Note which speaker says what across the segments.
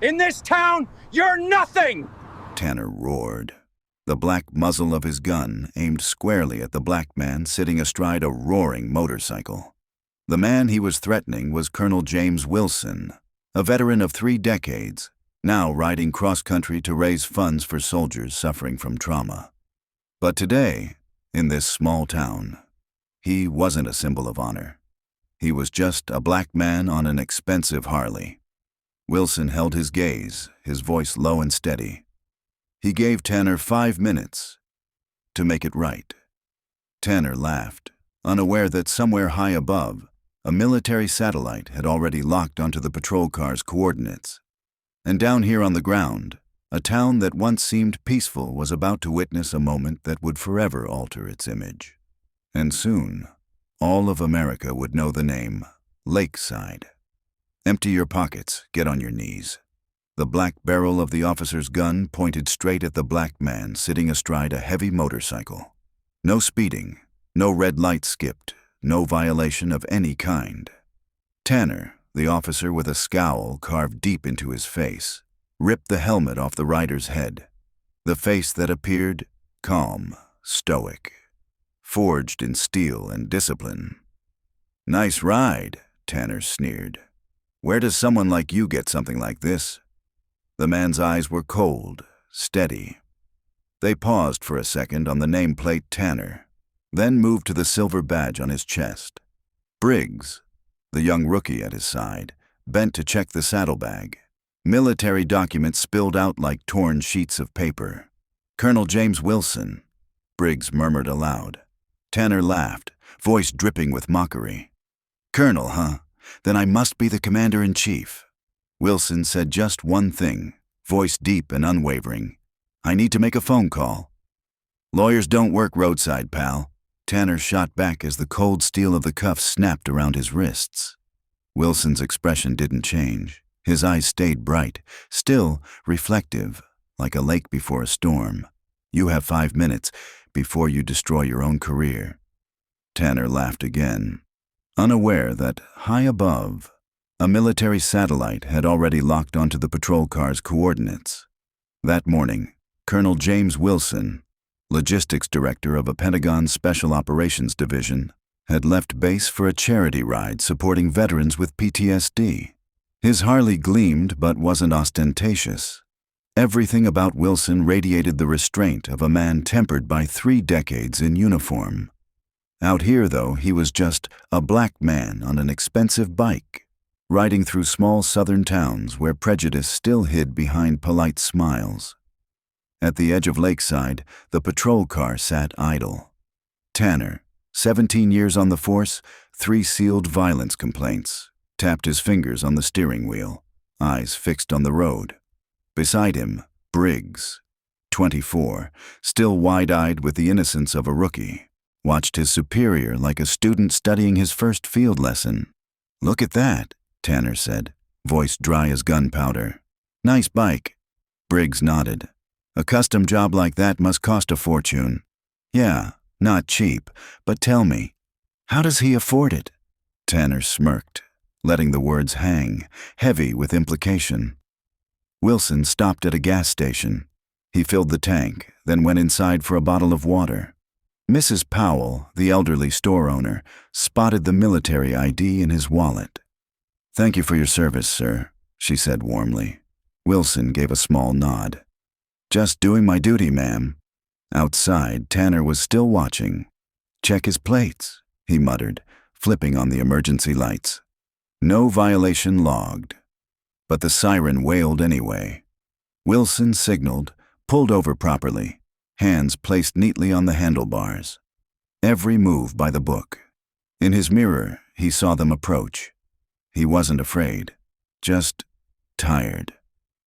Speaker 1: In this town, you're nothing!
Speaker 2: Tanner roared. The black muzzle of his gun aimed squarely at the black man sitting astride a roaring motorcycle. The man he was threatening was Colonel James Wilson, a veteran of 3 decades, now riding cross-country to raise funds for soldiers suffering from trauma. But today, in this small town, he wasn't a symbol of honor. He was just a black man on an expensive Harley. Wilson held his gaze, his voice low and steady. He gave Tanner 5 minutes to make it right. Tanner laughed, unaware that somewhere high above, a military satellite had already locked onto the patrol car's coordinates. And down here on the ground, a town that once seemed peaceful was about to witness a moment that would forever alter its image. And soon, all of America would know the name Lakeside. Empty your pockets, get on your knees. The black barrel of the officer's gun pointed straight at the black man sitting astride a heavy motorcycle. No speeding, no red light skipped, no violation of any kind. Tanner, the officer with a scowl carved deep into his face, ripped the helmet off the rider's head. The face that appeared calm, stoic, forged in steel and discipline. "Nice ride," Tanner sneered. "Where does someone like you get something like this?" The man's eyes were cold, steady. They paused for a second on the nameplate Tanner, then moved to the silver badge on his chest. Briggs, the young rookie at his side, bent to check the saddlebag. Military documents spilled out like torn sheets of paper. "Colonel James Wilson," Briggs murmured aloud. Tanner laughed, voice dripping with mockery. "Colonel, huh? Then I must be the commander-in-chief." Wilson said just one thing, voice deep and unwavering. "I need to make a phone call." "Lawyers don't work roadside, pal." Tanner shot back as the cold steel of the cuffs snapped around his wrists. Wilson's expression didn't change. His eyes stayed bright, still reflective, like a lake before a storm. "You have 5 minutes before you destroy your own career." Tanner laughed again, unaware that high above, a military satellite had already locked onto the patrol car's coordinates. That morning, Colonel James Wilson, logistics director of a Pentagon Special Operations Division, had left base for a charity ride supporting veterans with PTSD. His Harley gleamed but wasn't ostentatious. Everything about Wilson radiated the restraint of a man tempered by 3 decades in uniform. Out here, though, he was just a black man on an expensive bike, riding through small southern towns where prejudice still hid behind polite smiles. At the edge of Lakeside, the patrol car sat idle. Tanner, 17 years on the force, 3 sealed violence complaints, tapped his fingers on the steering wheel, eyes fixed on the road. Beside him, Briggs, 24, still wide-eyed with the innocence of a rookie, watched his superior like a student studying his first field lesson. "Look at that," Tanner said, voice dry as gunpowder. "Nice bike." Briggs nodded. "A custom job like that must cost a fortune." "Yeah, not cheap, but tell me, how does he afford it?" Tanner smirked, letting the words hang, heavy with implication. Wilson stopped at a gas station. He filled the tank, then went inside for a bottle of water. Mrs. Powell, the elderly store owner, spotted the military ID in his wallet. "Thank you for your service, sir," she said warmly. Wilson gave a small nod. "Just doing my duty, ma'am." Outside, Tanner was still watching. "Check his plates," he muttered, flipping on the emergency lights. No violation logged. But the siren wailed anyway. Wilson signaled, pulled over properly, hands placed neatly on the handlebars. Every move by the book. In his mirror, he saw them approach. He wasn't afraid, just tired.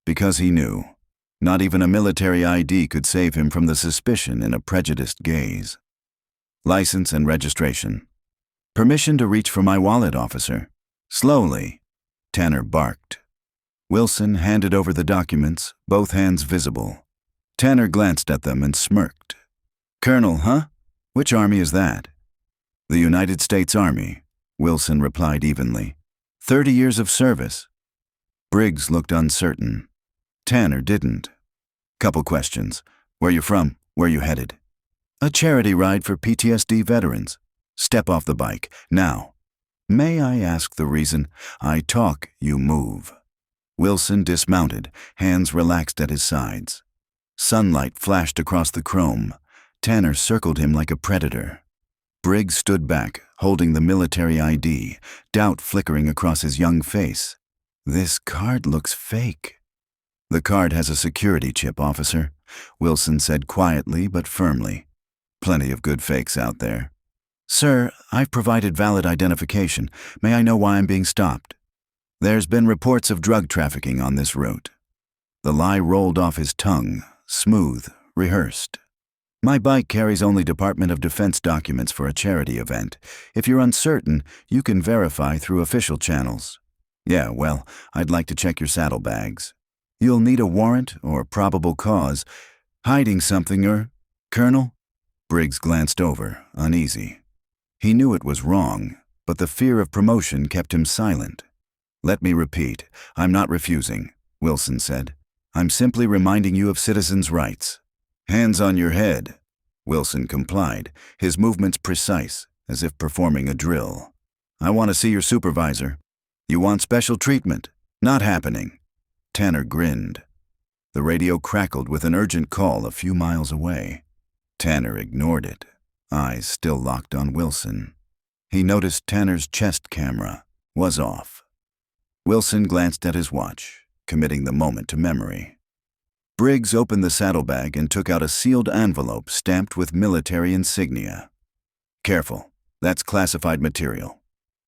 Speaker 2: Because he knew, not even a military ID could save him from the suspicion in a prejudiced gaze. "License and registration." "Permission to reach for my wallet, officer." "Slowly," Tanner barked. Wilson handed over the documents, both hands visible. Tanner glanced at them and smirked. "Colonel, huh? Which army is that?" "The United States Army," Wilson replied evenly. 30 years of service." Briggs looked uncertain. Tanner didn't. Couple questions. Where you from? Where you headed? A charity ride for PTSD veterans. Step off the bike, now. May I ask the reason? I talk, you move. Wilson dismounted, hands relaxed at his sides. Sunlight flashed across the chrome. Tanner circled him like a predator. Briggs stood back, holding the military ID, doubt flickering across his young face. This card looks fake. The card has a security chip, officer, Wilson said quietly but firmly. Plenty of good fakes out there. Sir, I've provided valid identification. May I know why I'm being stopped? There's been reports of drug trafficking on this route. The lie rolled off his tongue, smooth, rehearsed. My bike carries only Department of Defense documents for a charity event. If you're uncertain, you can verify through official channels. Yeah, well, I'd like to check your saddlebags. You'll need a warrant or probable cause. Hiding something or... Colonel? Briggs glanced over, uneasy. He knew it was wrong, but the fear of promotion kept him silent. Let me repeat, I'm not refusing, Wilson said. I'm simply reminding you of citizens' rights. Hands on your head. Wilson complied, his movements precise, as if performing a drill. I want to see your supervisor. You want special treatment? Not happening. Tanner grinned. The radio crackled with an urgent call a few miles away. Tanner ignored it, eyes still locked on Wilson. He noticed Tanner's chest camera was off. Wilson glanced at his watch, committing the moment to memory. Briggs opened the saddlebag and took out a sealed envelope stamped with military insignia. Careful, that's classified material.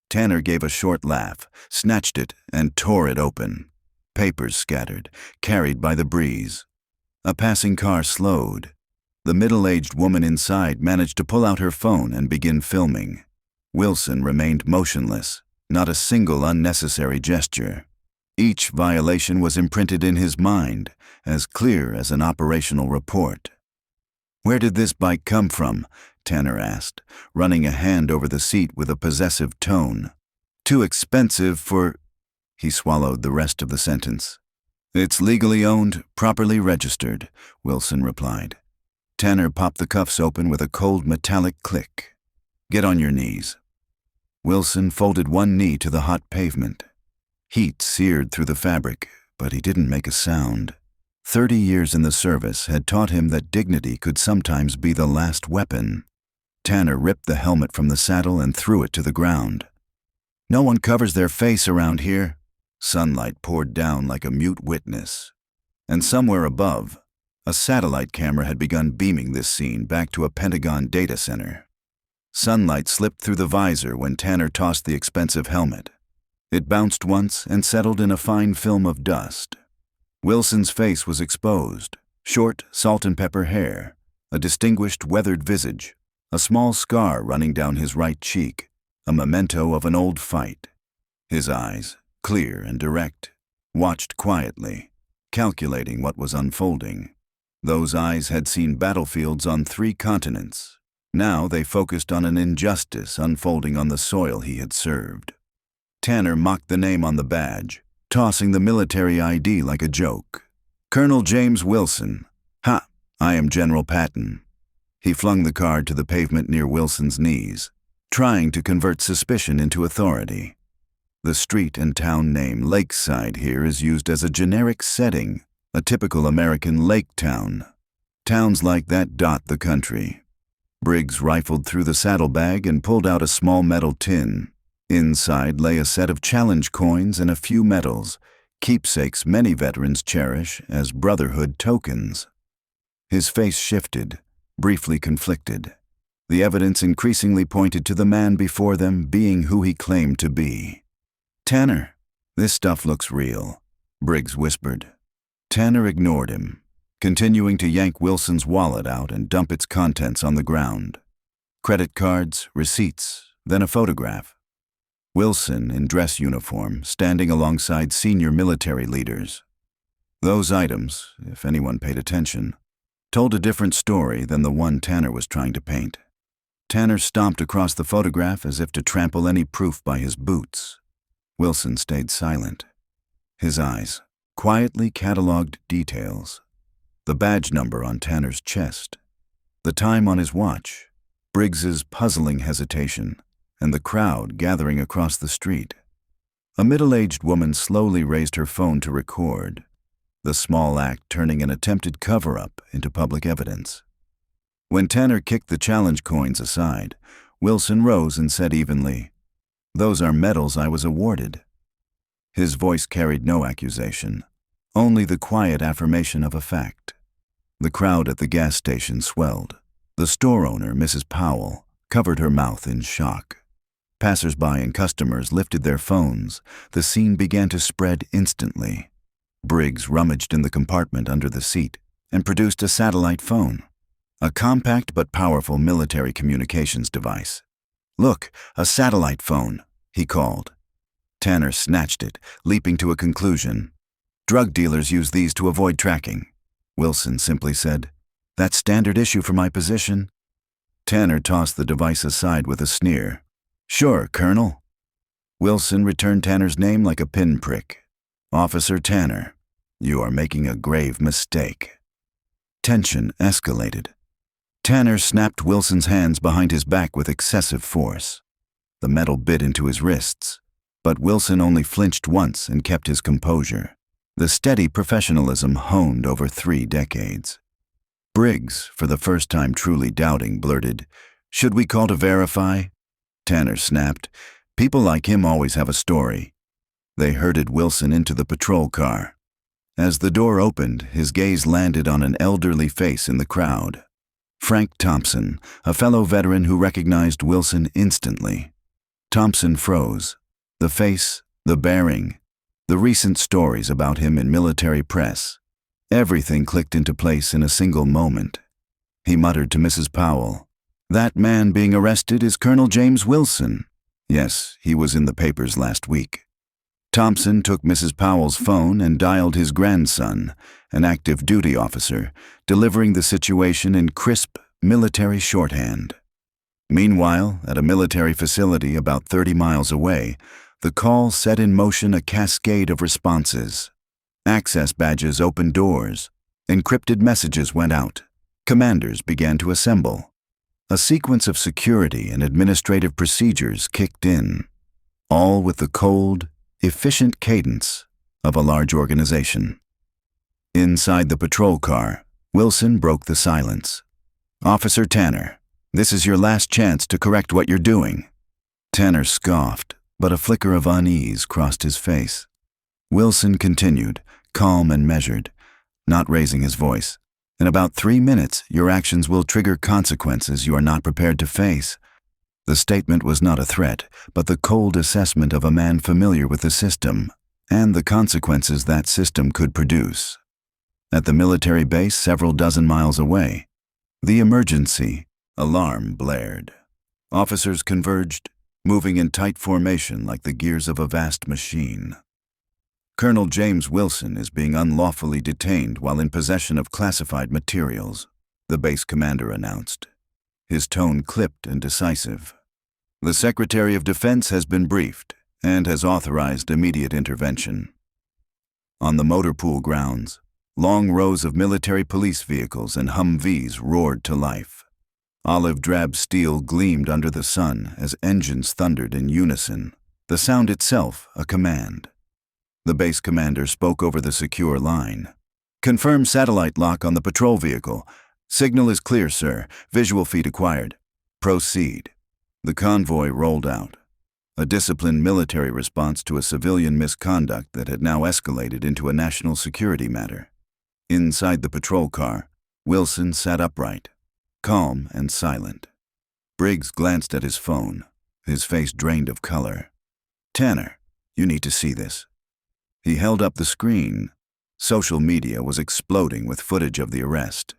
Speaker 2: Tanner gave a short laugh, snatched it, and tore it open. Papers scattered, carried by the breeze. A passing car slowed. The middle-aged woman inside managed to pull out her phone and begin filming. Wilson remained motionless, not a single unnecessary gesture. Each violation was imprinted in his mind, as clear as an operational report. Where did this bike come from? Tanner asked, running a hand over the seat with a possessive tone. Too expensive for... He swallowed the rest of the sentence. It's legally owned, properly registered, Wilson replied. Tanner popped the cuffs open with a cold metallic click. Get on your knees. Wilson folded one knee to the hot pavement. Heat seared through the fabric, but he didn't make a sound. 30 years in the service had taught him that dignity could sometimes be the last weapon. Tanner ripped the helmet from the saddle and threw it to the ground. No one covers their face around here. Sunlight poured down like a mute witness. And somewhere above, a satellite camera had begun beaming this scene back to a Pentagon data center. Sunlight slipped through the visor when Tanner tossed the expensive helmet. It bounced once and settled in a fine film of dust. Wilson's face was exposed, short salt and pepper hair, a distinguished weathered visage, a small scar running down his right cheek, a memento of an old fight. His eyes, clear and direct, watched quietly, calculating what was unfolding. Those eyes had seen battlefields on 3 continents. Now they focused on an injustice unfolding on the soil he had served. Tanner mocked the name on the badge, tossing the military ID like a joke. Colonel James Wilson. Ha, I am General Patton. He flung the card to the pavement near Wilson's knees, trying to convert suspicion into authority. The street and town name Lakeside here is used as a generic setting, a typical American lake town. Towns like that dot the country. Briggs rifled through the saddlebag and pulled out a small metal tin. Inside lay a set of challenge coins and a few medals, keepsakes many veterans cherish as brotherhood tokens. His face shifted, briefly conflicted. The evidence increasingly pointed to the man before them being who he claimed to be. Tanner, this stuff looks real, Briggs whispered. Tanner ignored him, continuing to yank Wilson's wallet out and dump its contents on the ground. Credit cards, receipts, then a photograph. Wilson, in dress uniform, standing alongside senior military leaders. Those items, if anyone paid attention, told a different story than the one Tanner was trying to paint. Tanner stomped across the photograph as if to trample any proof by his boots. Wilson stayed silent. His eyes quietly cataloged details. The badge number on Tanner's chest, the time on his watch, Briggs's puzzling hesitation, and the crowd gathering across the street. A middle-aged woman slowly raised her phone to record, the small act turning an attempted cover-up into public evidence. When Tanner kicked the challenge coins aside, Wilson rose and said evenly, "Those are medals I was awarded." His voice carried no accusation, only the quiet affirmation of a fact. The crowd at the gas station swelled. The store owner, Mrs. Powell, covered her mouth in shock. Passers-by and customers lifted their phones. The scene began to spread instantly. Briggs rummaged in the compartment under the seat and produced a satellite phone, a compact but powerful military communications device. "Look, a satellite phone," he called. Tanner snatched it, leaping to a conclusion. "Drug dealers use these to avoid tracking." Wilson simply said, "That's standard issue for my position." Tanner tossed the device aside with a sneer. "Sure, Colonel." Wilson returned Tanner's name like a pinprick. "Officer Tanner, you are making a grave mistake." Tension escalated. Tanner snapped Wilson's hands behind his back with excessive force. The metal bit into his wrists, but Wilson only flinched once and kept his composure. The steady professionalism honed over 3 decades. Briggs, for the first time truly doubting, blurted, "Should we call to verify?" Tanner snapped, "People like him always have a story." They herded Wilson into the patrol car. As the door opened, his gaze landed on an elderly face in the crowd. Frank Thompson, a fellow veteran who recognized Wilson instantly. Thompson froze. The face, the bearing, the recent stories about him in military press. Everything clicked into place in a single moment. He muttered to Mrs. Powell, "That man being arrested is Colonel James Wilson. Yes, he was in the papers last week." Thompson took Mrs. Powell's phone and dialed his grandson, an active duty officer, delivering the situation in crisp military shorthand. Meanwhile, at a military facility about 30 miles away, the call set in motion a cascade of responses. Access badges opened doors. Encrypted messages went out. Commanders began to assemble. A sequence of security and administrative procedures kicked in, all with the cold, efficient cadence of a large organization. Inside the patrol car, Wilson broke the silence. "Officer Tanner, this is your last chance to correct what you're doing." Tanner scoffed, but a flicker of unease crossed his face. Wilson continued, calm and measured, not raising his voice. "In about 3 minutes, your actions will trigger consequences you are not prepared to face." The statement was not a threat, but the cold assessment of a man familiar with the system and the consequences that system could produce. At the military base several dozen miles away, the emergency alarm blared. Officers converged, moving in tight formation like the gears of a vast machine. "Colonel James Wilson is being unlawfully detained while in possession of classified materials," the base commander announced, his tone clipped and decisive. "The Secretary of Defense has been briefed and has authorized immediate intervention." On the motor pool grounds, long rows of military police vehicles and Humvees roared to life. Olive-drab steel gleamed under the sun as engines thundered in unison, the sound itself a command. The base commander spoke over the secure line. "Confirm satellite lock on the patrol vehicle. Signal is clear, sir. Visual feed acquired. Proceed." The convoy rolled out, a disciplined military response to a civilian misconduct that had now escalated into a national security matter. Inside the patrol car, Wilson sat upright, calm and silent. Briggs glanced at his phone, his face drained of color. "Tanner, you need to see this." He held up the screen. Social media was exploding with footage of the arrest.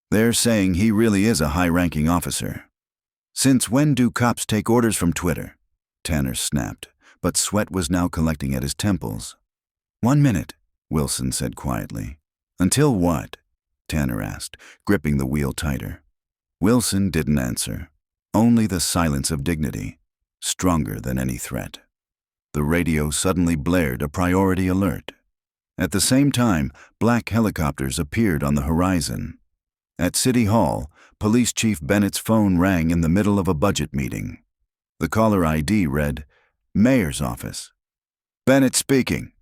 Speaker 2: "They're saying he really is a high-ranking officer." "Since when do cops take orders from Twitter?" Tanner snapped, but sweat was now collecting at his temples. "1 minute," Wilson said quietly. "Until what?" Tanner asked, gripping the wheel tighter. Wilson didn't answer, only the silence of dignity, stronger than any threat. the radio suddenly blared a priority alert. At the same time, black helicopters appeared on the horizon. At City Hall, Police Chief Bennett's phone rang in the middle of a budget meeting. The caller ID read, "Mayor's office." "Bennett speaking."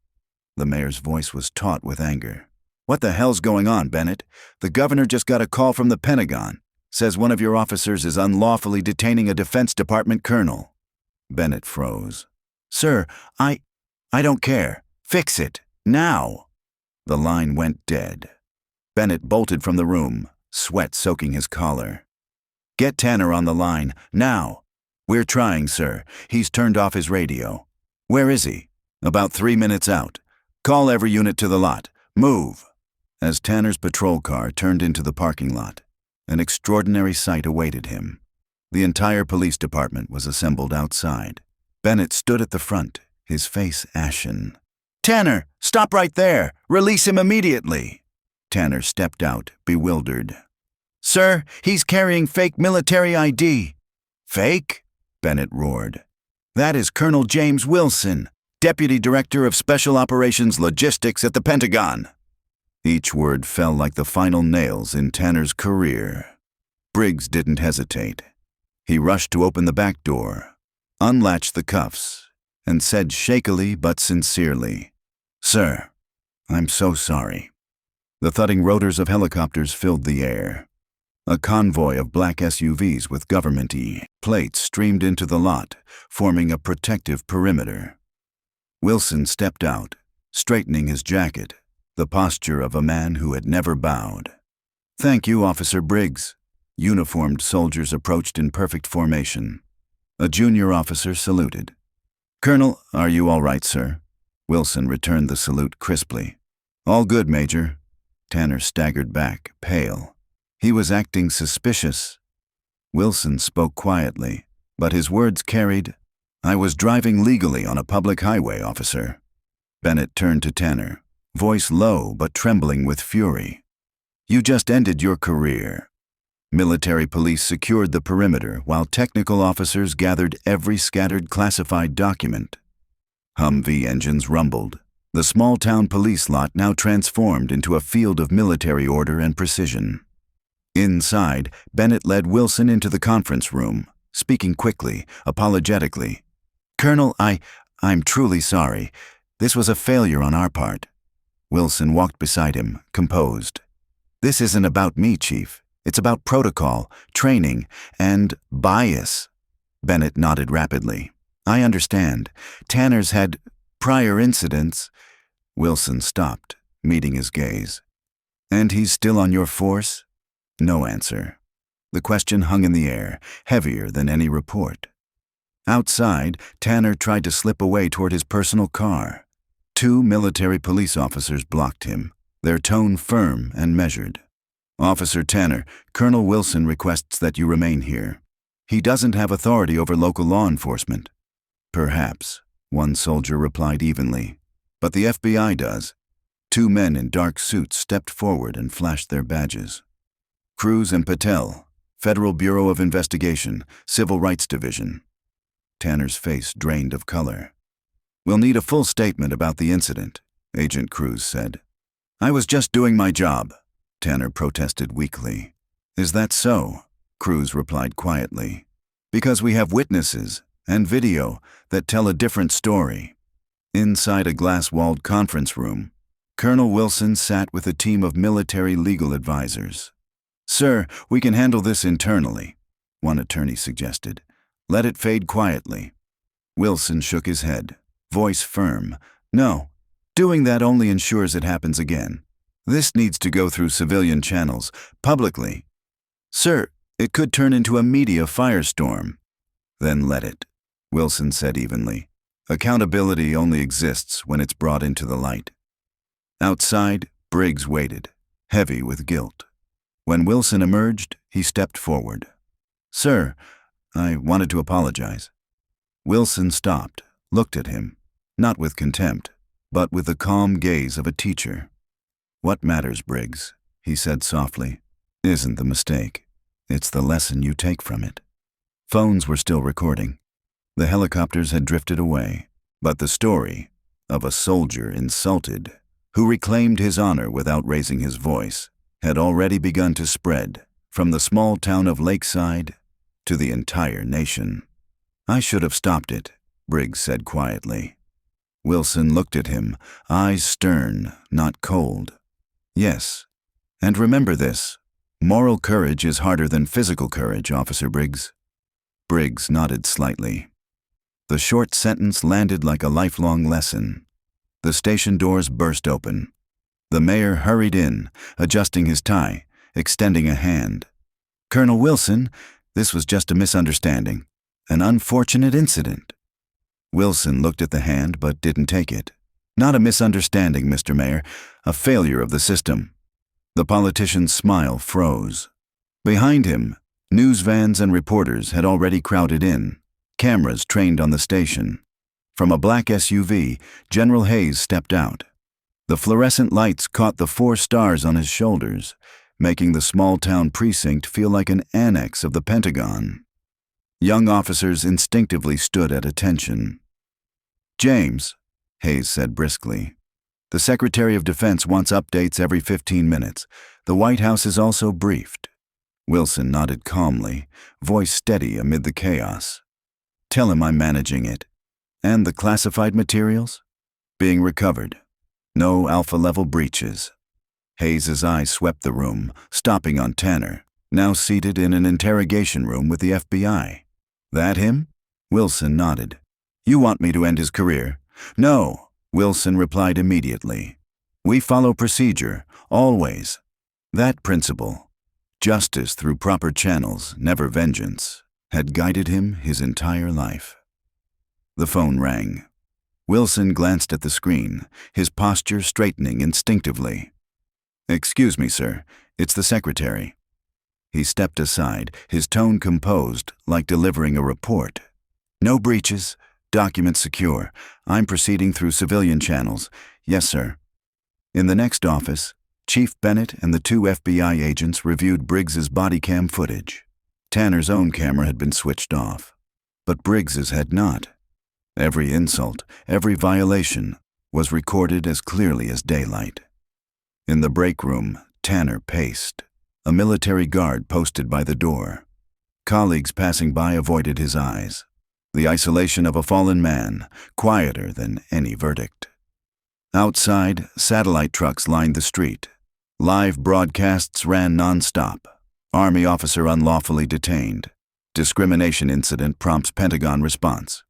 Speaker 2: The mayor's voice was taut with anger. "What the hell's going on, Bennett? The governor just got a call from the Pentagon. Says one of your officers is unlawfully detaining a Defense Department colonel." Bennett froze. "Sir, I don't care. Fix it. Now." The line went dead. Bennett bolted from the room, sweat soaking his collar. "Get Tanner on the line, now." "We're trying, sir. He's turned off his radio." "Where is he?" "About 3 minutes out. Call every unit to the lot. Move." As Tanner's patrol car turned into the parking lot, an extraordinary sight awaited him. The entire police department was assembled outside. Bennett stood at the front, his face ashen. "Tanner, stop right there! Release him immediately!" Tanner stepped out, bewildered. "Sir, he's carrying fake military ID." "Fake?" Bennett roared. "That is Colonel James Wilson, Deputy Director of Special Operations Logistics at the Pentagon." Each word fell like the final nails in Tanner's career. Briggs didn't hesitate. He rushed to open the back door, unlatched the cuffs, and said shakily but sincerely, "Sir, I'm so sorry." The thudding rotors of helicopters filled the air. A convoy of black SUVs with government-y plates streamed into the lot, forming a protective perimeter. Wilson stepped out, straightening his jacket, the posture of a man who had never bowed. "Thank you, Officer Briggs." Uniformed soldiers approached in perfect formation. A junior officer saluted. "Colonel, are you all right, sir?" Wilson returned the salute crisply. "All good, Major." Tanner staggered back, pale. He was acting suspicious. Wilson spoke quietly, but his words carried, "I was driving legally on a public highway, officer." Bennett turned to Tanner, voice low but trembling with fury. "You just ended your career." Military police secured the perimeter while technical officers gathered every scattered classified document. Humvee engines rumbled, the small-town police lot now transformed into a field of military order and precision. Inside, Bennett led Wilson into the conference room, speaking quickly, apologetically. "Colonel, I'm truly sorry. This was a failure on our part." Wilson walked beside him, composed. "This isn't about me, Chief. It's about protocol, training, and bias." Bennett nodded rapidly. "I understand. Tanner's had prior incidents." Wilson stopped, meeting his gaze. "And he's still on your force?" No answer. The question hung in the air, heavier than any report. Outside, Tanner tried to slip away toward his personal car. 2 military police officers blocked him, their tone firm and measured. "Officer Tanner, Colonel Wilson requests that you remain here. He doesn't have authority over local law enforcement." "Perhaps," one soldier replied evenly. "But the FBI does." 2 men in dark suits stepped forward and flashed their badges. "Cruz and Patel, Federal Bureau of Investigation, Civil Rights Division." Tanner's face drained of color. "We'll need a full statement about the incident," Agent Cruz said. "I was just doing my job," Tanner protested weakly. "Is that so?" Cruz replied quietly. "Because we have witnesses and video that tell a different story." Inside a glass-walled conference room, Colonel Wilson sat with a team of military legal advisors. "Sir, we can handle this internally," one attorney suggested. "Let it fade quietly." Wilson shook his head, voice firm. "No, doing that only ensures it happens again. This needs to go through civilian channels, publicly." "Sir, it could turn into a media firestorm." "Then let it," Wilson said evenly. "Accountability only exists when it's brought into the light." Outside, Briggs waited, heavy with guilt. When Wilson emerged, he stepped forward. "Sir, I wanted to apologize." Wilson stopped, looked at him, not with contempt, but with the calm gaze of a teacher. "What matters, Briggs," he said softly, "isn't the mistake. It's the lesson you take from it." Phones were still recording. The helicopters had drifted away. But the story of a soldier insulted, who reclaimed his honor without raising his voice, had already begun to spread from the small town of Lakeside to the entire nation. "I should have stopped it," Briggs said quietly. Wilson looked at him, eyes stern, not cold. "Yes, and remember this. Moral courage is harder than physical courage, Officer Briggs." Briggs nodded slightly. The short sentence landed like a lifelong lesson. The station doors burst open. The mayor hurried in, adjusting his tie, extending a hand. "Colonel Wilson, this was just a misunderstanding. An unfortunate incident." Wilson looked at the hand but didn't take it. "Not a misunderstanding, Mr. Mayor, a failure of the system." The politician's smile froze. Behind him, news vans and reporters had already crowded in, cameras trained on the station. From a black SUV, General Hayes stepped out. The fluorescent lights caught the 4 stars on his shoulders, making the small-town precinct feel like an annex of the Pentagon. Young officers instinctively stood at attention. "James," Hayes said briskly, "the Secretary of Defense wants updates every 15 minutes. The White House is also briefed." Wilson nodded calmly, voice steady amid the chaos. "Tell him I'm managing it. And the classified materials? Being recovered. No alpha-level breaches." Hayes's eyes swept the room, stopping on Tanner, now seated in an interrogation room with the FBI. "That him?" Wilson nodded. "You want me to end his career?" "No," Wilson replied immediately. "We follow procedure, always. That principle, justice through proper channels, never vengeance, had guided him his entire life." The phone rang. Wilson glanced at the screen, his posture straightening instinctively. "Excuse me, sir. It's the secretary." He stepped aside, his tone composed, like delivering a report. "No breaches. Documents secure. I'm proceeding through civilian channels. Yes, sir." In the next office, Chief Bennett and the 2 FBI agents reviewed Briggs's bodycam footage. Tanner's own camera had been switched off, but Briggs's had not. Every insult, every violation, was recorded as clearly as daylight. In the break room, Tanner paced, a military guard posted by the door. Colleagues passing by avoided his eyes. The isolation of a fallen man, quieter than any verdict. Outside, satellite trucks lined the street. Live broadcasts ran non-stop. Army officer unlawfully detained. Discrimination incident prompts Pentagon response.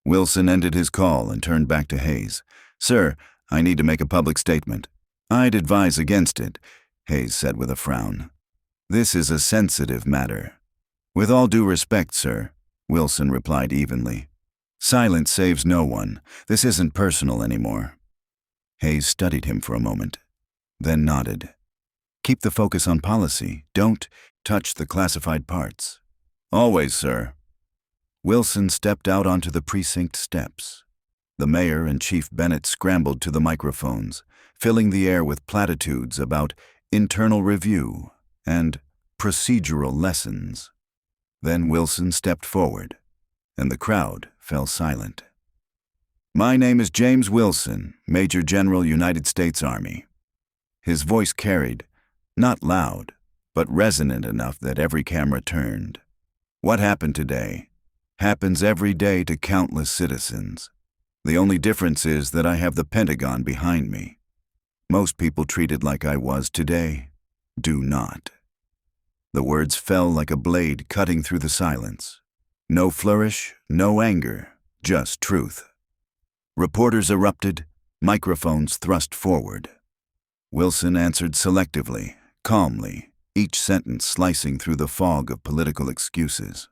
Speaker 2: Wilson ended his call and turned back to Hayes. "Sir, I need to make a public statement." "I'd advise against it," Hayes said with a frown. "This is a sensitive matter." "With all due respect, sir," Wilson replied evenly. "Silence saves no one. This isn't personal anymore." Hayes studied him for a moment, then nodded. "Keep the focus on policy. Don't touch the classified parts." "Always, sir." Wilson stepped out onto the precinct steps. The mayor and Chief Bennett scrambled to the microphones, filling the air with platitudes about internal review and procedural lessons. Then Wilson stepped forward, and the crowd fell silent. "My name is James Wilson, Major General, United States Army." His voice carried, not loud, but resonant enough that every camera turned. "What happened today happens every day to countless citizens. The only difference is that I have the Pentagon behind me. Most people treated like I was today do not." The words fell like a blade cutting through the silence. No flourish, no anger, just truth. Reporters erupted, microphones thrust forward. Wilson answered selectively, calmly, each sentence slicing through the fog of political excuses.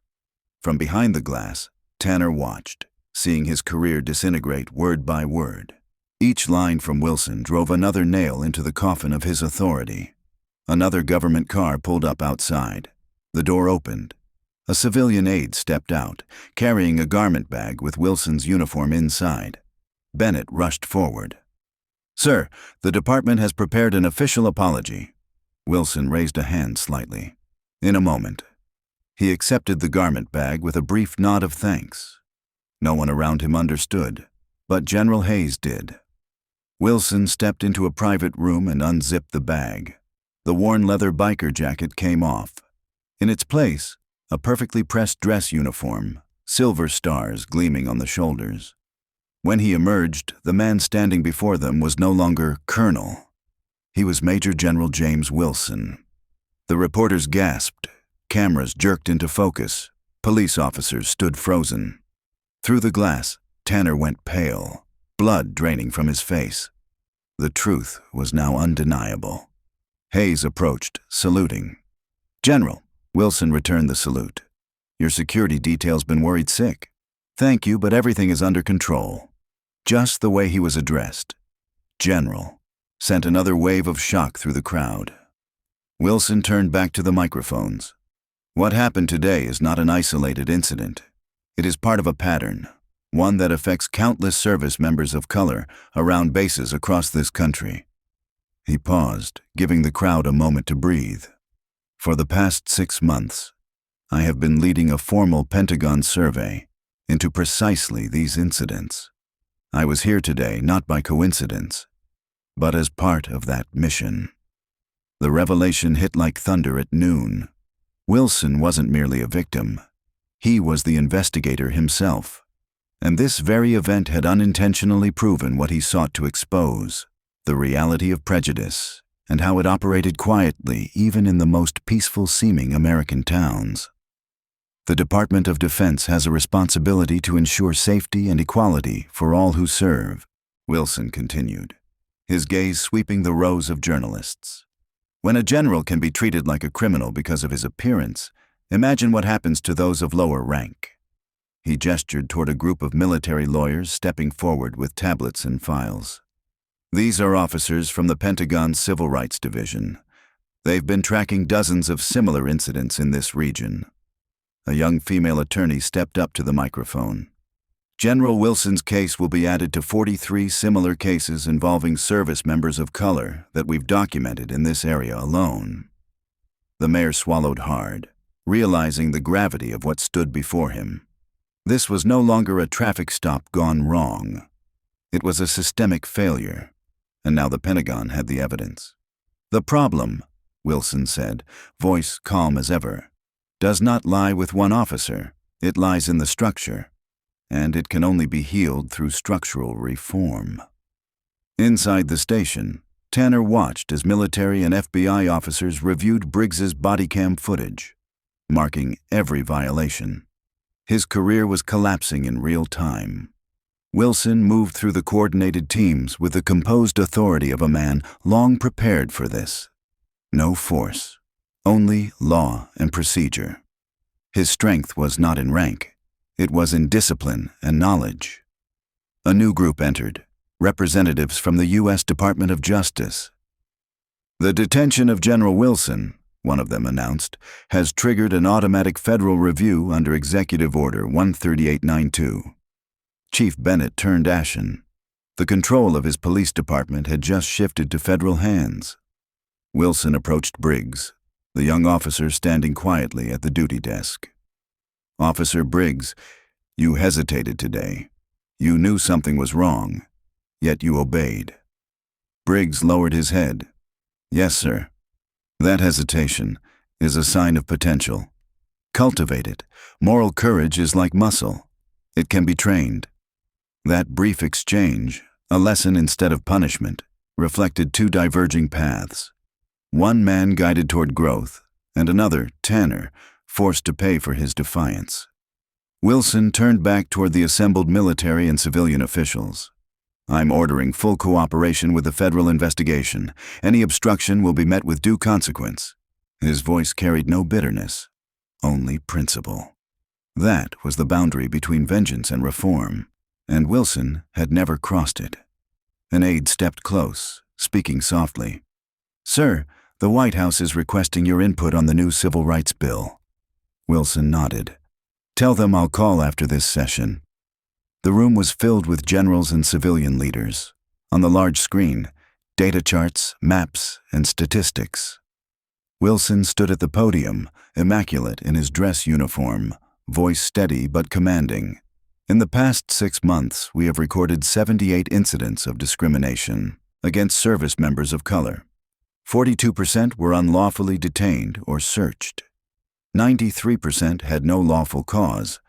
Speaker 2: From behind the glass, Tanner watched, seeing his career disintegrate word by word. Each line from Wilson drove another nail into the coffin of his authority. Another government car pulled up outside. The door opened. A civilian aide stepped out, carrying a garment bag with Wilson's uniform inside. Bennett rushed forward. "Sir, the department has prepared an official apology." Wilson raised a hand slightly. "In a moment." He accepted the garment bag with a brief nod of thanks. No one around him understood, but General Hayes did. Wilson stepped into a private room and unzipped the bag. The worn leather biker jacket came off. In its place, a perfectly pressed dress uniform, silver stars gleaming on the shoulders. When he emerged, the man standing before them was no longer Colonel. He was Major General James Wilson. The reporters gasped. Cameras jerked into focus. Police officers stood frozen. Through the glass, Tanner went pale, blood draining from his face. The truth was now undeniable. Hayes approached, saluting. "General," Wilson returned the salute. "Your security detail's been worried sick. Thank you, but everything is under control." Just the way he was addressed. "General," sent another wave of shock through the crowd. Wilson turned back to the microphones. "What happened today is not an isolated incident. It is part of a pattern, one that affects countless service members of color around bases across this country." He paused, giving the crowd a moment to breathe. "For the past 6 months, I have been leading a formal Pentagon survey into precisely these incidents. I was here today not by coincidence, but as part of that mission." The revelation hit like thunder at noon. Wilson wasn't merely a victim. He was the investigator himself. And this very event had unintentionally proven what he sought to expose: the reality of prejudice, and how it operated quietly even in the most peaceful-seeming American towns. "The Department of Defense has a responsibility to ensure safety and equality for all who serve," Wilson continued, his gaze sweeping the rows of journalists. "When a general can be treated like a criminal because of his appearance, imagine what happens to those of lower rank." He gestured toward a group of military lawyers stepping forward with tablets and files. "These are officers from the Pentagon's Civil Rights Division. They've been tracking dozens of similar incidents in this region." A young female attorney stepped up to the microphone. "General Wilson's case will be added to 43 similar cases involving service members of color that we've documented in this area alone." The mayor swallowed hard, realizing the gravity of what stood before him. This was no longer a traffic stop gone wrong. It was a systemic failure, and now the Pentagon had the evidence. "The problem," Wilson said, voice calm as ever, "does not lie with one officer. It lies in the structure, and it can only be healed through structural reform." Inside the station, Tanner watched as military and FBI officers reviewed Briggs's bodycam footage, marking every violation. His career was collapsing in real time. Wilson moved through the coordinated teams with the composed authority of a man long prepared for this. No force, only law and procedure. His strength was not in rank. It was in discipline and knowledge. A new group entered, representatives from the U.S. Department of Justice. "The detention of General Wilson," one of them announced, "has triggered an automatic federal review under Executive Order 13892. Chief Bennett turned ashen. The control of his police department had just shifted to federal hands. Wilson approached Briggs, the young officer standing quietly at the duty desk. "Officer Briggs, you hesitated today. You knew something was wrong, yet you obeyed." Briggs lowered his head. "Yes, sir. That hesitation is a sign of potential. Cultivate it. Moral courage is like muscle. It can be trained." That brief exchange, a lesson instead of punishment, reflected two diverging paths. One man guided toward growth, and another, Tanner, forced to pay for his defiance. Wilson turned back toward the assembled military and civilian officials. "I'm ordering full cooperation with the federal investigation. Any obstruction will be met with due consequence." His voice carried no bitterness, only principle. That was the boundary between vengeance and reform, and Wilson had never crossed it. An aide stepped close, speaking softly. "Sir, the White House is requesting your input on the new Civil Rights Bill." Wilson nodded. "Tell them I'll call after this session." The room was filled with generals and civilian leaders. On the large screen, data charts, maps, and statistics. Wilson stood at the podium, immaculate in his dress uniform, voice steady but commanding. In the past 6 months, we have recorded 78 incidents of discrimination against service members of color. 42% were unlawfully detained or searched. 93% had no lawful cause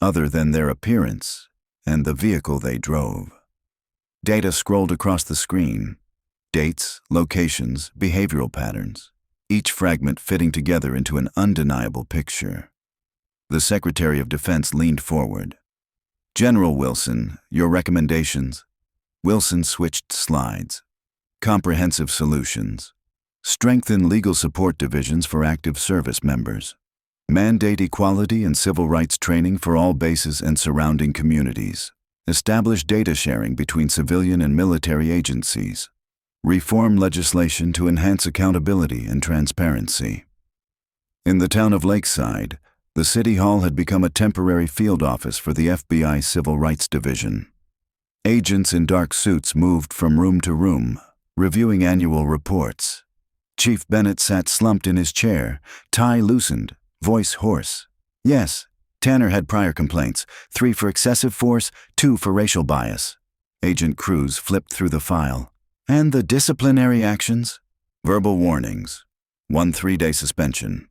Speaker 2: other than their appearance and the vehicle they drove. Data scrolled across the screen. Dates, locations, behavioral patterns, each fragment fitting together into an undeniable picture. The Secretary of Defense leaned forward. "General Wilson, your recommendations?" Wilson switched slides. "Comprehensive solutions. Strengthen legal support divisions for active service members. Mandate equality and civil rights training for all bases and surrounding communities. Establish data sharing between civilian and military agencies. Reform legislation to enhance accountability and transparency." In the town of Lakeside, the City Hall had become a temporary field office for the FBI Civil Rights Division. Agents in dark suits moved from room to room, reviewing annual reports. Chief Bennett sat slumped in his chair, tie loosened, voice hoarse. "Yes, Tanner had prior complaints, 3 for excessive force, 2 for racial bias." Agent Cruz flipped through the file. "And the disciplinary actions?" "Verbal warnings. 1 3-day suspension."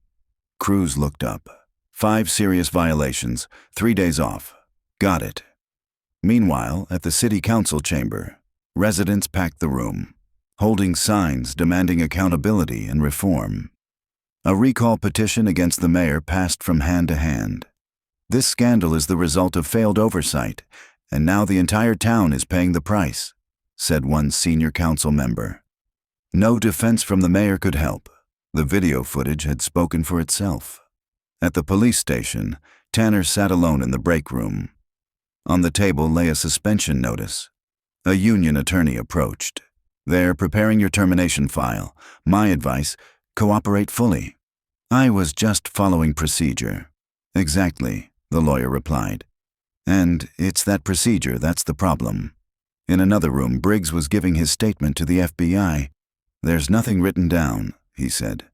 Speaker 2: Cruz looked up. 5 serious violations, 3 days off. "Got it." Meanwhile, at the city council chamber, residents packed the room, holding signs demanding accountability and reform. A recall petition against the mayor passed from hand to hand. "This scandal is the result of failed oversight, and now the entire town is paying the price," said one senior council member. No defense from the mayor could help. The video footage had spoken for itself. At the police station, Tanner sat alone in the break room. On the table lay a suspension notice. A union attorney approached. "They're preparing your termination file. My advice, cooperate fully." "I was just following procedure." "Exactly," the lawyer replied. "And it's that procedure that's the problem." In another room, Briggs was giving his statement to the FBI. "There's nothing written down," he said,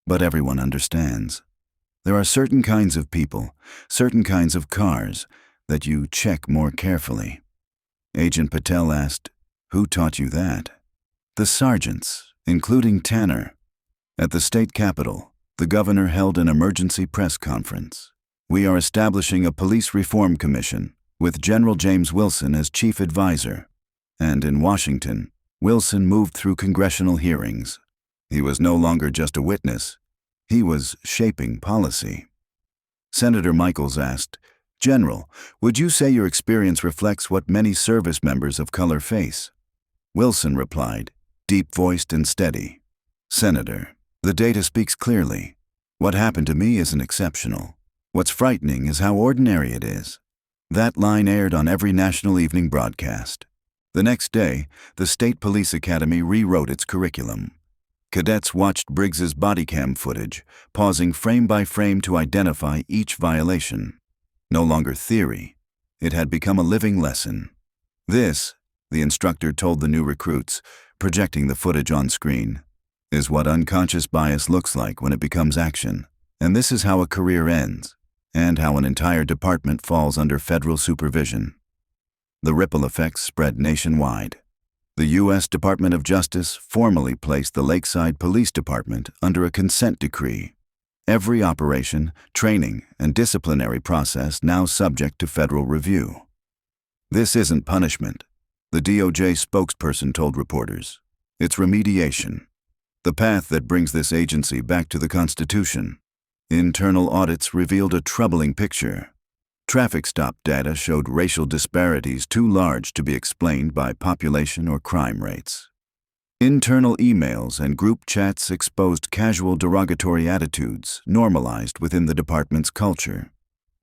Speaker 2: "but everyone understands. There are certain kinds of people, certain kinds of cars, that you check more carefully." Agent Patel asked, "Who taught you that?" "The sergeants, including Tanner." At the state capitol, the governor held an emergency press conference. "We are establishing a police reform commission with General James Wilson as chief advisor." And in Washington, Wilson moved through congressional hearings. He was no longer just a witness. He was shaping policy. Senator Michaels asked, "General, would you say your experience reflects what many service members of color face?" Wilson replied, deep-voiced and steady, "Senator, the data speaks clearly. What happened to me isn't exceptional. What's frightening is how ordinary it is." That line aired on every national evening broadcast. The next day, the State Police Academy rewrote its curriculum. Cadets watched Briggs's bodycam footage, pausing frame by frame to identify each violation. No longer theory, it had become a living lesson. "This," the instructor told the new recruits, projecting the footage on screen, "is what unconscious bias looks like when it becomes action. And this is how a career ends, and how an entire department falls under federal supervision." The ripple effects spread nationwide. The U.S. Department of Justice formally placed the Lakeside Police Department under a consent decree. Every operation, training, and disciplinary process now subject to federal review. "This isn't punishment," the DOJ spokesperson told reporters. "It's remediation. The path that brings this agency back to the Constitution." Internal audits revealed a troubling picture. Traffic stop data showed racial disparities too large to be explained by population or crime rates. Internal emails and group chats exposed casual derogatory attitudes normalized within the department's culture.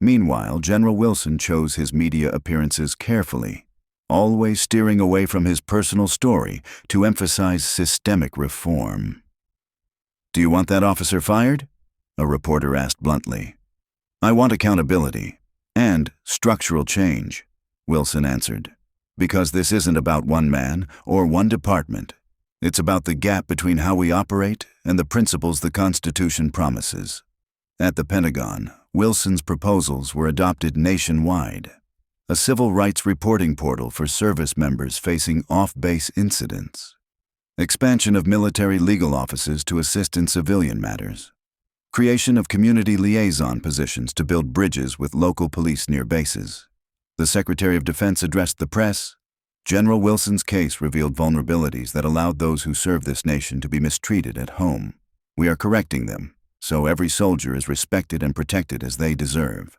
Speaker 2: Meanwhile, General Wilson chose his media appearances carefully, always steering away from his personal story to emphasize systemic reform. "Do you want that officer fired?" a reporter asked bluntly. "I want accountability and structural change," Wilson answered, "because this isn't about one man or one department. It's about the gap between how we operate and the principles the Constitution promises." At the Pentagon, Wilson's proposals were adopted nationwide. a civil rights reporting portal for service members facing off-base incidents, expansion of military legal offices to assist in civilian matters, creation of community liaison positions to build bridges with local police near bases. The Secretary of Defense addressed the press. General Wilson's case revealed vulnerabilities that allowed those who serve this nation to be mistreated at home. We are correcting them, so every soldier is respected and protected as they deserve.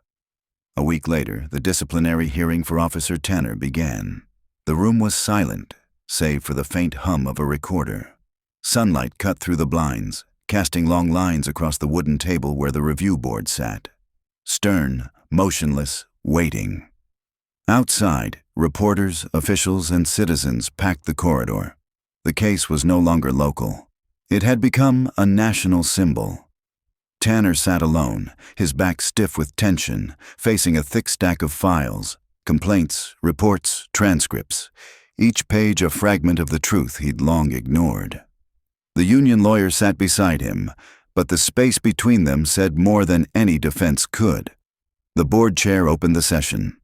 Speaker 2: A week later, the disciplinary hearing for Officer Tanner began. The room was silent, save for the faint hum of a recorder. Sunlight cut through the blinds, casting long lines across the wooden table where the review board sat. Stern, motionless, waiting. Outside, reporters, officials, and citizens packed the corridor. The case was no longer local. It had become a national symbol. Tanner sat alone, his back stiff with tension, facing a thick stack of files, complaints, reports, transcripts, each page a fragment of the truth he'd long ignored. The union lawyer sat beside him, but the space between them said more than any defense could. The board chair opened the session.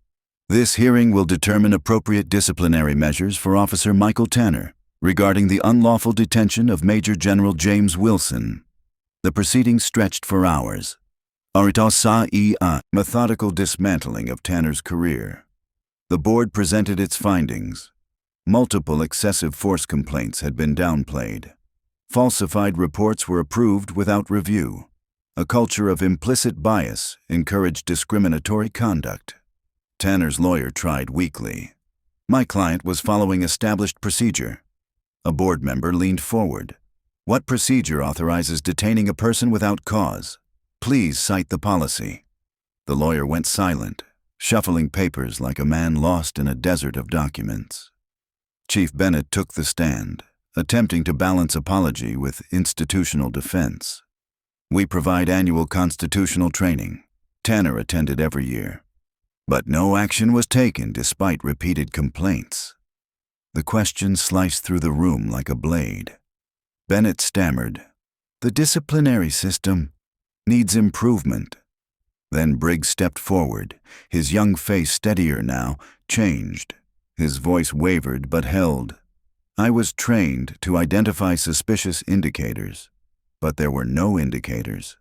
Speaker 2: This hearing will determine appropriate disciplinary measures for Officer Michael Tanner regarding the unlawful detention of Major General James Wilson. The proceedings stretched for hours. Methodical dismantling of Tanner's career. The board presented its findings. Multiple excessive force complaints had been downplayed. Falsified reports were approved without review. A culture of implicit bias encouraged discriminatory conduct. Tanner's lawyer tried weakly. My client was following established procedure. A board member leaned forward. What procedure authorizes detaining a person without cause? Please cite the policy. The lawyer went silent, shuffling papers like a man lost in a desert of documents. Chief Bennett took the stand, attempting to balance apology with institutional defense. We provide annual constitutional training. Tanner attended every year. But no action was taken despite repeated complaints. The question sliced through the room like a blade. Bennett stammered, "The disciplinary system needs improvement." Then Briggs stepped forward, his young face steadier now, changed. His voice wavered but held. "I was trained to identify suspicious indicators, but there were no indicators.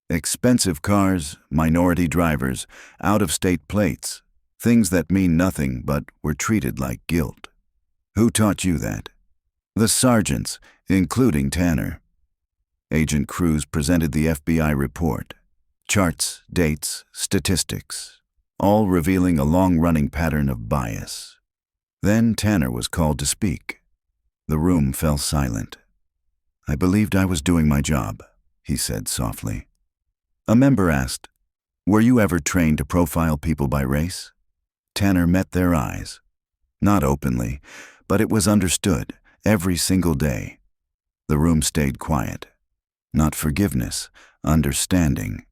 Speaker 2: Expensive cars, minority drivers, out-of-state plates, things that mean nothing but were treated like guilt. Who taught you that?" "The sergeants, including Tanner." Agent Cruz presented the FBI report. Charts, dates, statistics, all revealing a long-running pattern of bias. Then Tanner was called to speak. The room fell silent. "I believed I was doing my job," he said softly. A member asked, "Were you ever trained to profile people by race?" Tanner met their eyes. Not openly, but it was understood every single day. The room stayed quiet. Not forgiveness, understanding.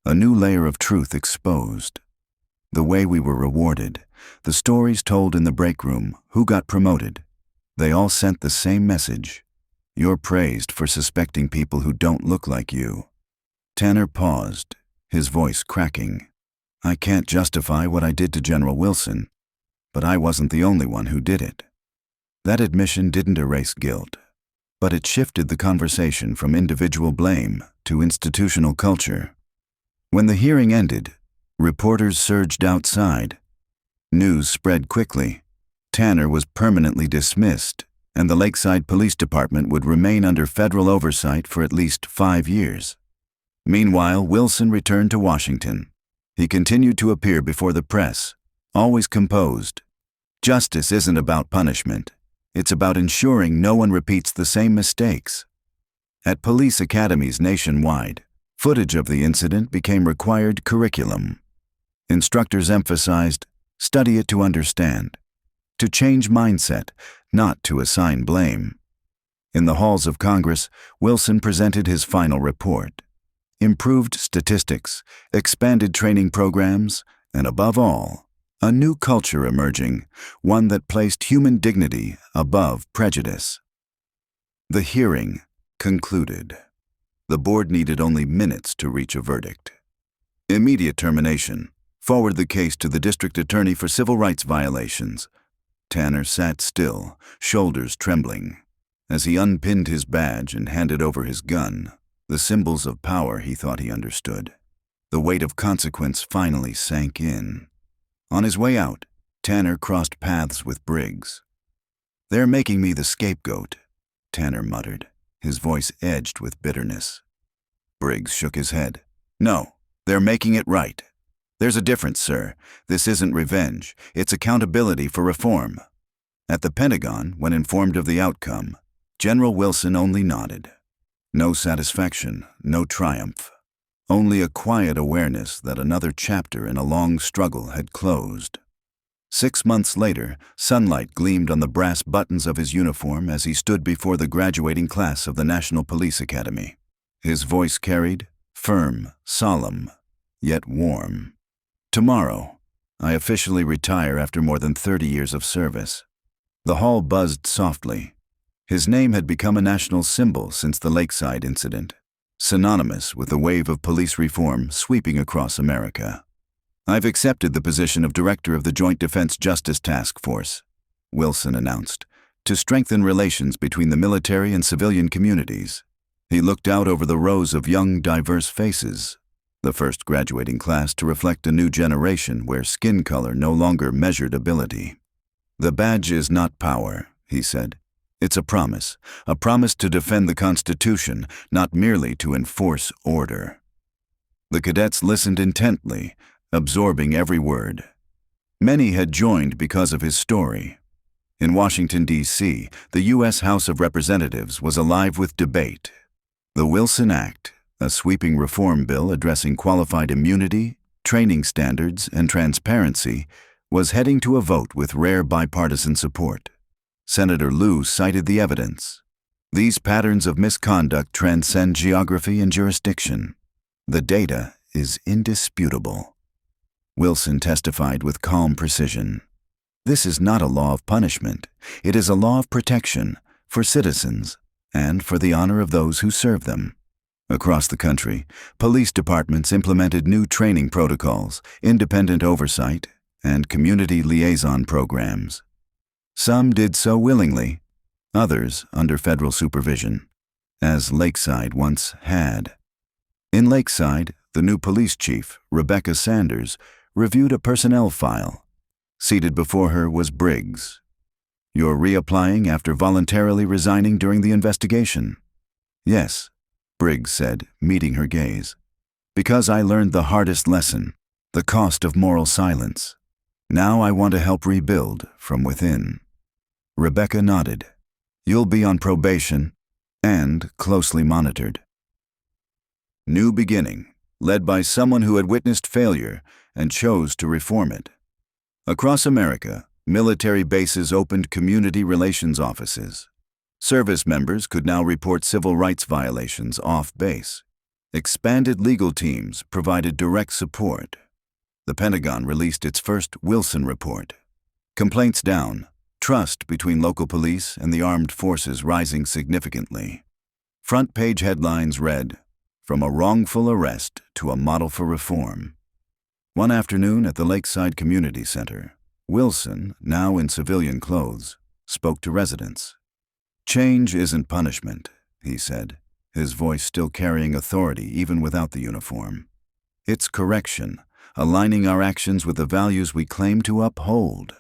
Speaker 2: A new layer of truth exposed. The way we were rewarded, the stories told in the break room, who got promoted. They all sent the same message. You're praised for suspecting people who don't look like you. Tanner paused, his voice cracking. "I can't justify what I did to General Wilson, but I wasn't the only one who did it." That admission didn't erase guilt, but it shifted the conversation from individual blame to institutional culture. When the hearing ended, reporters surged outside. News spread quickly. Tanner was permanently dismissed, and the Lakeside Police Department would remain under federal oversight for at least 5 years. Meanwhile, Wilson returned to Washington. He continued to appear before the press, always composed. Justice isn't about punishment. It's about ensuring no one repeats the same mistakes. At police academies nationwide, footage of the incident became required curriculum. Instructors emphasized, study it to understand, to change mindset, not to assign blame. In the halls of Congress, Wilson presented his final report. Improved statistics, expanded training programs, and above all, a new culture emerging, one that placed human dignity above prejudice. The hearing concluded. The board needed only minutes to reach a verdict. Immediate termination, Forward the case to the district attorney for civil rights violations. Tanner sat still, shoulders trembling. As he unpinned his badge and handed over his gun, the symbols of power he thought he understood. The weight of consequence finally sank in. On his way out, Tanner crossed paths with Briggs. "They're making me the scapegoat," Tanner muttered, his voice edged with bitterness. Briggs shook his head. "No, they're making it right. There's a difference, sir. This isn't revenge. It's accountability for reform." At the Pentagon, when informed of the outcome, General Wilson only nodded. No satisfaction, no triumph. Only a quiet awareness that another chapter in a long struggle had closed. 6 months later, sunlight gleamed on the brass buttons of his uniform as he stood before the graduating class of the National Police Academy. His voice carried, firm, solemn, yet warm. "Tomorrow, I officially retire after more than 30 years of service." The hall buzzed softly. His name had become a national symbol since the Lakeside incident, synonymous with the wave of police reform sweeping across America. "I've accepted the position of Director of the Joint Defense Justice Task Force," Wilson announced, "to strengthen relations between the military and civilian communities." He looked out over the rows of young, diverse faces, the first graduating class to reflect a new generation where skin color no longer measured ability. "The badge is not power," he said. "It's a promise to defend the Constitution, not merely to enforce order." The cadets listened intently, absorbing every word. Many had joined because of his story. In Washington, D.C., the U.S. House of Representatives was alive with debate. The Wilson Act, a sweeping reform bill addressing qualified immunity, training standards, and transparency, was heading to a vote with rare bipartisan support. Senator Lieu cited the evidence. "These patterns of misconduct transcend geography and jurisdiction. The data is indisputable." Wilson testified with calm precision. "This is not a law of punishment. It is a law of protection for citizens and for the honor of those who serve them." Across the country, police departments implemented new training protocols, independent oversight, and community liaison programs. Some did so willingly, others under federal supervision, as Lakeside once had. In Lakeside, the new police chief, Rebecca Sanders, reviewed a personnel file. Seated before her was Briggs. "You're reapplying after voluntarily resigning during the investigation?" "Yes," Briggs said, meeting her gaze. "Because I learned the hardest lesson, the cost of moral silence. Now I want to help rebuild from within." Rebecca nodded. "You'll be on probation and closely monitored." New beginning, led by someone who had witnessed failure and chose to reform it. Across America, military bases opened community relations offices. Service members could now report civil rights violations off base. Expanded legal teams provided direct support. The Pentagon released its first Wilson report. Complaints down, trust between local police and the armed forces rising significantly. Front-page headlines read, "From a wrongful arrest to a model for reform." One afternoon at the Lakeside Community Center, Wilson, now in civilian clothes, spoke to residents. "Change isn't punishment," he said, his voice still carrying authority even without the uniform. "It's correction, aligning our actions with the values we claim to uphold."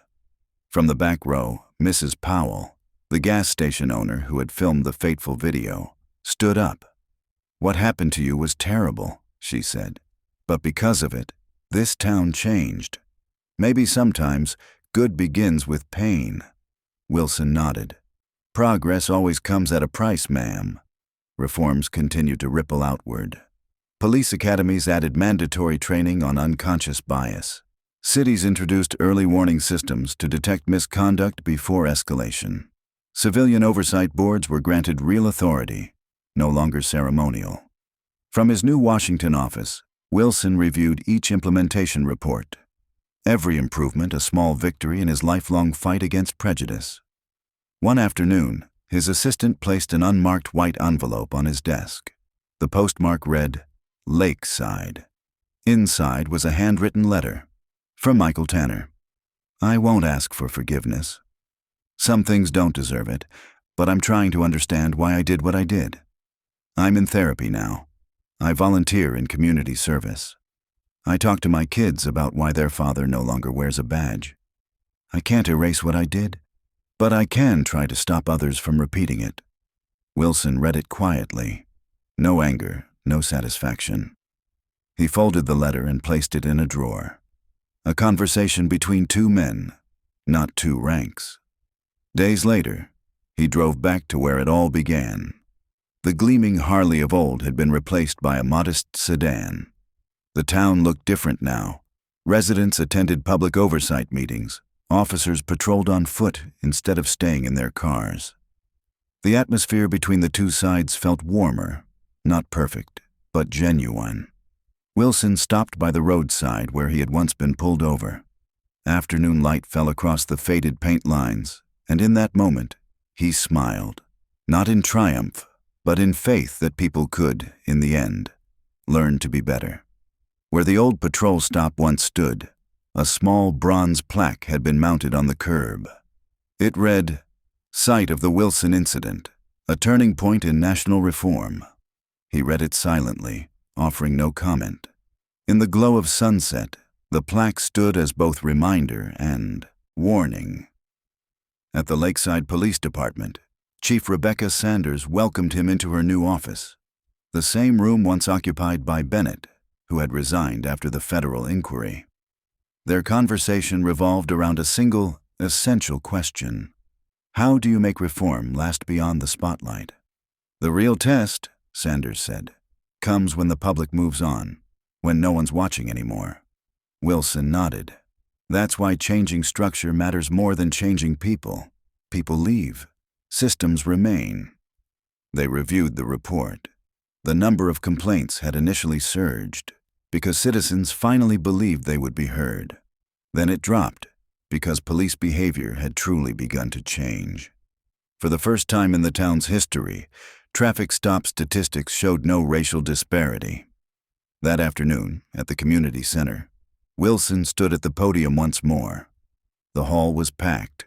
Speaker 2: From the back row, Mrs. Powell, the gas station owner who had filmed the fateful video, stood up. "What happened to you was terrible," she said, "but because of it, this town changed. Maybe sometimes good begins with pain." Wilson nodded. "Progress always comes at a price, ma'am." Reforms continued to ripple outward. Police academies added mandatory training on unconscious bias. Cities introduced early warning systems to detect misconduct before escalation. Civilian oversight boards were granted real authority, no longer ceremonial. From his new Washington office, Wilson reviewed each implementation report. Every improvement a small victory in his lifelong fight against prejudice. One afternoon, his assistant placed an unmarked white envelope on his desk. The postmark read, "Lakeside." Inside was a handwritten letter, From Michael Tanner. I won't ask for forgiveness. Some things don't deserve it, but I'm trying to understand why I did what I did. I'm in therapy now. I volunteer in community service. I talk to my kids about why their father no longer wears a badge. I can't erase what I did, but I can try to stop others from repeating it. Wilson read it quietly. No anger, no satisfaction. He folded the letter and placed it in a drawer. A conversation between two men, not two ranks. Days later, he drove back to where it all began. The gleaming Harley of old had been replaced by a modest sedan. The town looked different now. Residents attended public oversight meetings. Officers patrolled on foot instead of staying in their cars. The atmosphere between the two sides felt warmer, not perfect, but genuine. Wilson stopped by the roadside where he had once been pulled over. Afternoon light fell across the faded paint lines, and in that moment, he smiled, not in triumph, but in faith that people could, in the end, learn to be better. Where the old patrol stop once stood, a small bronze plaque had been mounted on the curb. It read, "Site of the Wilson Incident, a turning point in national reform." He read it silently, offering no comment. In the glow of sunset, the plaque stood as both reminder and warning. At the Lakeside Police Department, Chief Rebecca Sanders welcomed him into her new office, the same room once occupied by Bennett, who had resigned after the federal inquiry. Their conversation revolved around a single, essential question. How do you make reform last beyond the spotlight? The real test, Sanders said, comes when the public moves on, when no one's watching anymore. Wilson nodded. That's why changing structure matters more than changing people. People leave. Systems remain. They reviewed the report. The number of complaints had initially surged because citizens finally believed they would be heard. Then it dropped because police behavior had truly begun to change. For the first time in the town's history, traffic stop statistics showed no racial disparity. That afternoon, at the community center, Wilson stood at the podium once more. The hall was packed,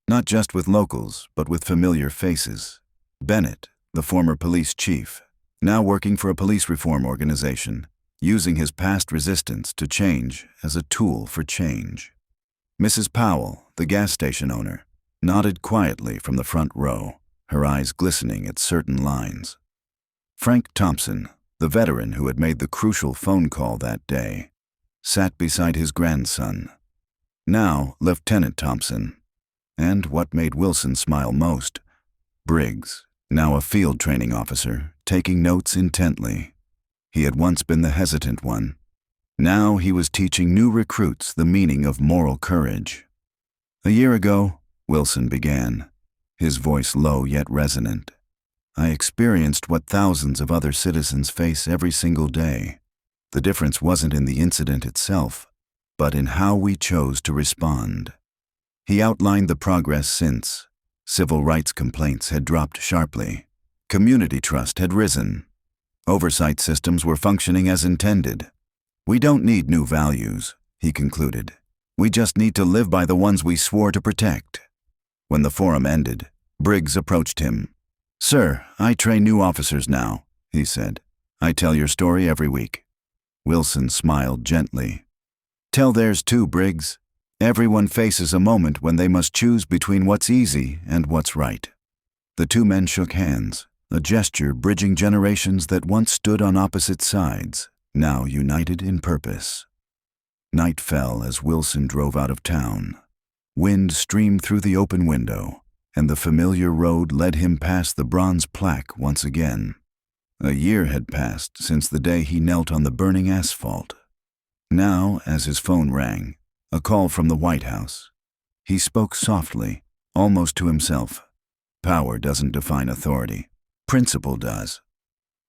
Speaker 2: not just with locals, but with familiar faces. Bennett, the former police chief, now working for a police reform organization, using his past resistance to change as a tool for change. Mrs. Powell, the gas station owner, nodded quietly from the front row, her eyes glistening at certain lines. Frank Thompson, the veteran who had made the crucial phone call that day, sat beside his grandson, now Lieutenant Thompson, and what made Wilson smile most, Briggs, now a field training officer, taking notes intently. He had once been the hesitant one. Now he was teaching new recruits the meaning of moral courage. A year ago, Wilson began, his voice low yet resonant. I experienced what thousands of other citizens face every single day. The difference wasn't in the incident itself, but in how we chose to respond. He outlined the progress since. Civil rights complaints had dropped sharply. Community trust had risen. Oversight systems were functioning as intended. We don't need new values, he concluded. We just need to live by the ones we swore to protect. When the forum ended, Briggs approached him. Sir, I train new officers now, he said. I tell your story every week. Wilson smiled gently. Tell theirs too, Briggs. Everyone faces a moment when they must choose between what's easy and what's right. The two men shook hands, a gesture bridging generations that once stood on opposite sides, now united in purpose. Night fell as Wilson drove out of town. Wind streamed through the open window, and the familiar road led him past the bronze plaque once again. A year had passed since the day he knelt on the burning asphalt. Now, as his phone rang, a call from the White House. He spoke softly, almost to himself. Power doesn't define authority. Principle does.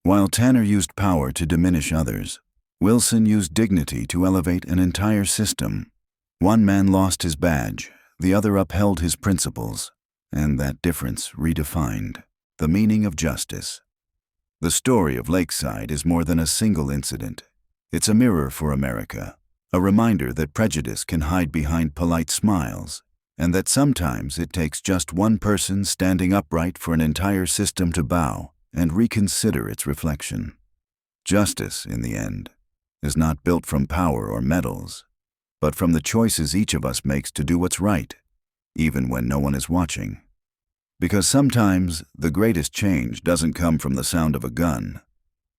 Speaker 2: While Tanner used power to diminish others, Wilson used dignity to elevate an entire system. One man lost his badge, the other upheld his principles, and that difference redefined the meaning of justice. The story of Lakeside is more than a single incident. It's a mirror for America, A reminder that prejudice can hide behind polite smiles, and that sometimes it takes just one person standing upright for an entire system to bow and reconsider its reflection. Justice, in the end, is not built from power or medals, but from the choices each of us makes to do what's right, even when no one is watching. Because sometimes the greatest change doesn't come from the sound of a gun,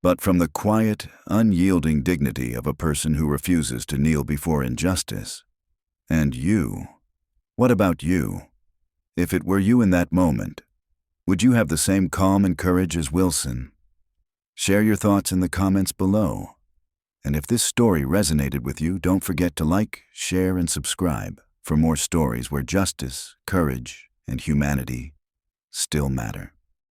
Speaker 2: but from the quiet, unyielding dignity of a person who refuses to kneel before injustice. And you, what about you? If it were you in that moment, would you have the same calm and courage as Wilson? Share your thoughts in the comments below. And if this story resonated with you, don't forget to like, share, and subscribe for more stories where justice, courage, and humanity still matter.